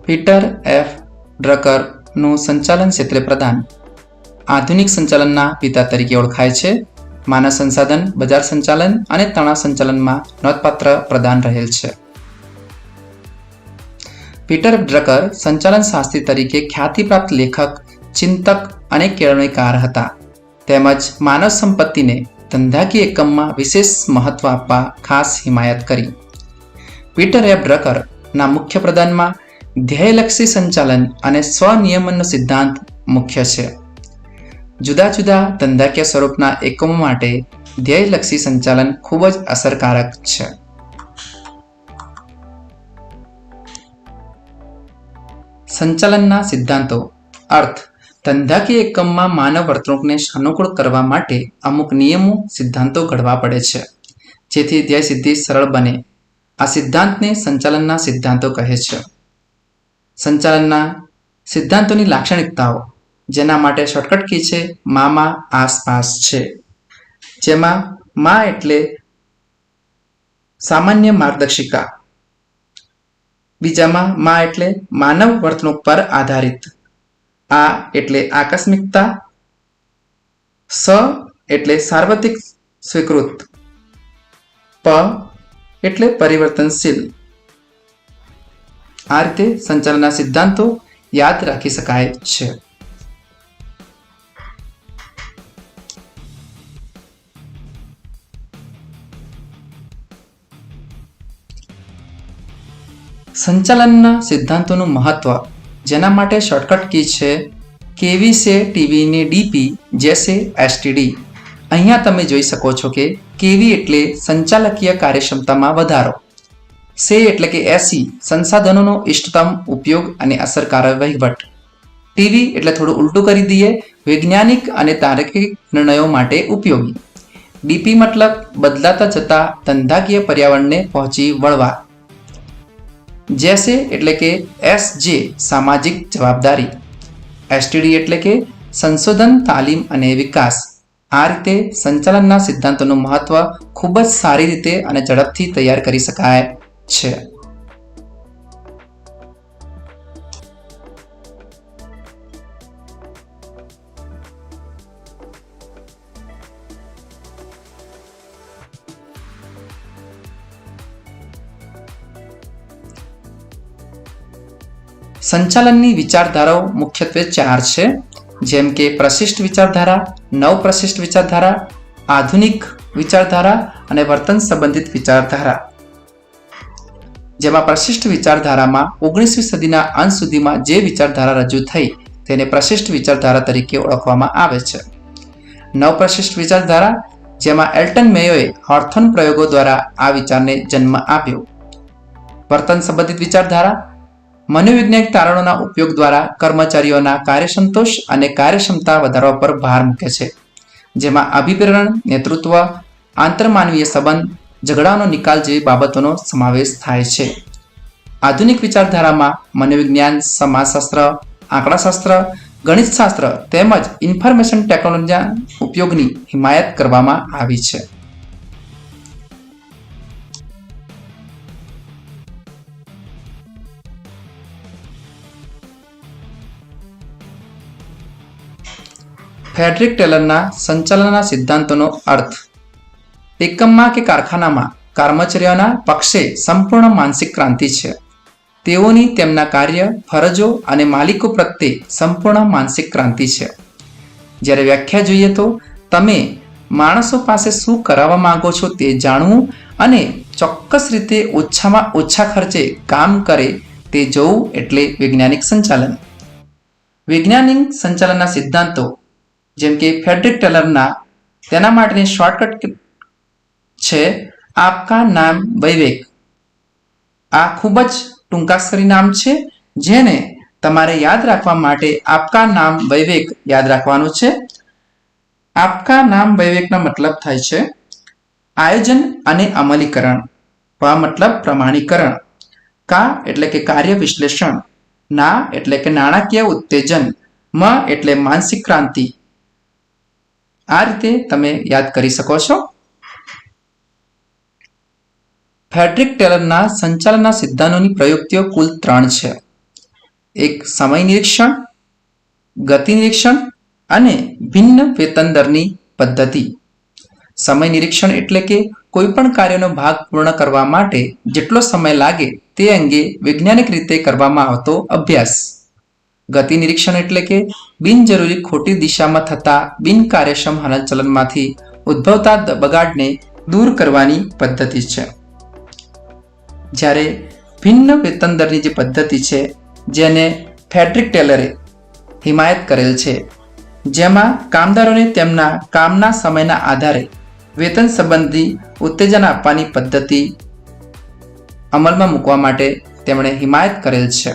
Peter F ડ્રકરનું સંચાલન ક્ષેત્રે પ્રદાન આધુનિક સંચાલનના પિતા તરીકે ઓળખાય છે. માનવ સંસાધન, બજાર સંચાલન અને તણાવ સંચાલનમાં નોંધપાત્ર પ્રદાન રહેલ છે. પીટર ડ્રકર સંચાલન શાસ્ત્રી તરીકે ખ્યાતિપ્રાપ્ત લેખક, ચિંતક અને કેળવણીકાર હતા. તેમજ માનવ સંપત્તિને ધંધાકીય એકમમાં વિશેષ મહત્વ આપવા ખાસ હિમાયત કરી. પીટર એફ ડ્રકરના મુખ્ય પ્રદાનમાં ધ્યેયલક્ષી સંચાલન અને સ્વનિયમનનો સિદ્ધાંત મુખ્ય છે. જુદા જુદા ધંધાકીય સ્વરૂપના એકમો માટે ધ્યેયલક્ષી સંચાલન ખૂબ જ અસરકારક છે. સંચાલનના સિદ્ધાંતો. અર્થ: ધંધાકીય એકમમાં માનવ વર્તણૂકને સાનુકૂળ કરવા માટે અમુક નિયમો, સિદ્ધાંતો ઘડવા પડે છે, જેથી ધ્યેય સિદ્ધિ સરળ બને. આ સિદ્ધાંતને સંચાલનના સિદ્ધાંતો કહે છે. સંચાલનના સિદ્ધાંતોની લાક્ષણિકતાઓ, જેના માટે શોર્ટકટ કી છે માં આસપાસ છે. જેમાં માં એટલે સામાન્ય માર્ગદર્શિકા, બીજામાં માં એટલે માનવ વર્તણૂક પર આધારિત, આ એટલે આકસ્મિકતા, સ એટલે સાર્વત્રિક સ્વીકૃત, પ એટલે પરિવર્તનશીલ. આ રીતે સંચાલનના સિદ્ધાંતો યાદ રાખી શકાય છે. સંચાલનના સિદ્ધાંતોનું મહત્વ, જેના માટે શોર્ટકટ કી છે કેવી સે ટીવી ને ડીપી જેસે એસટીડી. અહીંયા તમે જોઈ શકો છો કે કેવી એટલે સંચાલકીય કાર્યક્ષમતામાં વધારો, સે એટલે કે એસી સંસાધનોનો ઇષ્ટતમ ઉપયોગ અને અસરકારક વહીવટ, ટીવી એટલે થોડું ઉલટું કરી દઈએ, વૈજ્ઞાનિક અને તાર્કિક નિર્ણયો માટે ઉપયોગી, ડીપી મતલબ બદલાતા જતા ધંધાકીય પર્યાવરણને પહોંચી વળવા, જેસે એટલે કે એસજે સામાજિક જવાબદારી, એસટીડી એટલે કે સંશોધન, તાલીમ અને વિકાસ. આ રીતે સંચાલનના સિદ્ધાંતોનું મહત્વ ખૂબ જ સારી રીતે અને ઝડપથી તૈયાર કરી શકાય છે. સંચાલનની વિચારધારાઓ મુખ્યત્વે 4 છે, જેમ કે પ્રશિષ્ટ વિચારધારા, નવ પ્રશિષ્ટ વિચારધારા, આધુનિક વિચારધારા અને વર્તન સંબંધિત વિચારધારા. જેમાં પ્રશિષ્ટ વિચારધારામાં 19મી સદીના અંત સુધીમાં જે વિચારધારા રજૂ થઈ તેને પ્રશિષ્ટ વિચારધારા તરીકે ઓળખવામાં આવે છે. નવ પ્રશિષ્ટ વિચારધારા, જેમાં એલ્ટન મેયોએ હોર્થોન પ્રયોગો દ્વારા આ વિચારને જન્મ આપ્યો. વર્તન સંબંધિત વિચારધારા મનોવૈજ્ઞાનિક તારણોના ઉપયોગ દ્વારા કર્મચારીઓના કાર્યસંતોષ અને કાર્યક્ષમતા વધારવા પર ભાર મૂકે છે, જેમાં અભિપ્રેરણ, નેતૃત્વ, આંતરમાનવીય સંબંધ, ઝઘડાનો નિકાલ જેવી બાબતોનો સમાવેશ થાય છે. આધુનિક વિચારધારામાં મનોવિજ્ઞાન, સમાજશાસ્ત્ર, આંકડાશાસ્ત્ર, ગણિતશાસ્ત્ર તેમજ ઇન્ફોર્મેશન ટેકનોલોજીના ઉપયોગની હિમાયત કરવામાં આવી છે. ફ્રેડરિક ટેલરના સંચાલનના સિદ્ધાંતોનો અર્થ: એકમમાં કે કારખાનામાં કર્મચારીઓના પક્ષે સંપૂર્ણ માનસિક ક્રાંતિ છે. તેઓની તેમના કાર્ય, ફરજો અને માલિકો પ્રત્યે સંપૂર્ણ માનસિક ક્રાંતિ છે. જ્યારે વ્યાખ્યા જોઈએ તો તમે માણસો પાસે શું કરાવવા માંગો છો તે જાણવું અને ચોક્કસ રીતે ઓછામાં ઓછા ખર્ચે કામ કરે તે જોવું એટલે વૈજ્ઞાનિક સંચાલન. વૈજ્ઞાનિક સંચાલનના સિદ્ધાંતો જેમ કે ફ્રેડરિક ટેલરના, તેના માટેની શોર્ટકટ છે આપકા નામ વૈવેક. આ ખૂબ જ ટૂંકાક્ષરી નામ છે, જેને તમારે યાદ રાખવા માટે આપકા નામ વૈવેક યાદ રાખવાનું છે. આપકા નામ વૈવેકનો મતલબ થાય છે આયોજન અને અમલીકરણ, પ મતલબ પ્રમાણીકરણ, કા એટલે કે કાર્ય વિશ્લેષણ, ના એટલે કે નાણાકીય ઉત્તેજન, મ એટલે માનસિક ક્રાંતિ. આ રીતે તમે યાદ કરી શકો છો. ફ્રેડરિક ટેલરના સંચાલનના સિદ્ધાંતોની પ્રયુક્તિઓ કુલ 3 છે. એક સમય નિરીક્ષણ, ગતિ નિરીક્ષણ અને ભિન્ન વેતન દરની પદ્ધતિ. સમય નિરીક્ષણ એટલે કે કોઈ પણ કાર્યનો ભાગ પૂર્ણ કરવા માટે જેટલો સમય લાગે તે અંગે વૈજ્ઞાનિક રીતે કરવામાં આવતો અભ્યાસ. ગતિ નિરીક્ષણ એટલે કે બિનજરૂરી ખોટી દિશામાં થતા બિનકાર્યક્ષમ હલનચલનમાંથી ઉદ્ભવતા બગાડને દૂર કરવાની પદ્ધતિ છે. જ્યારે ભિન્ન વેતન દરની જે પદ્ધતિ છે જેને ફ્રેડરિક ટેલરે હિમાયત કરેલ છે, જેમાં કામદારોને તેમના કામના સમયના આધારે વેતન સંબંધી ઉત્તેજન આપવાની પદ્ધતિ અમલમાં મૂકવા માટે તેમણે હિમાયત કરેલ છે.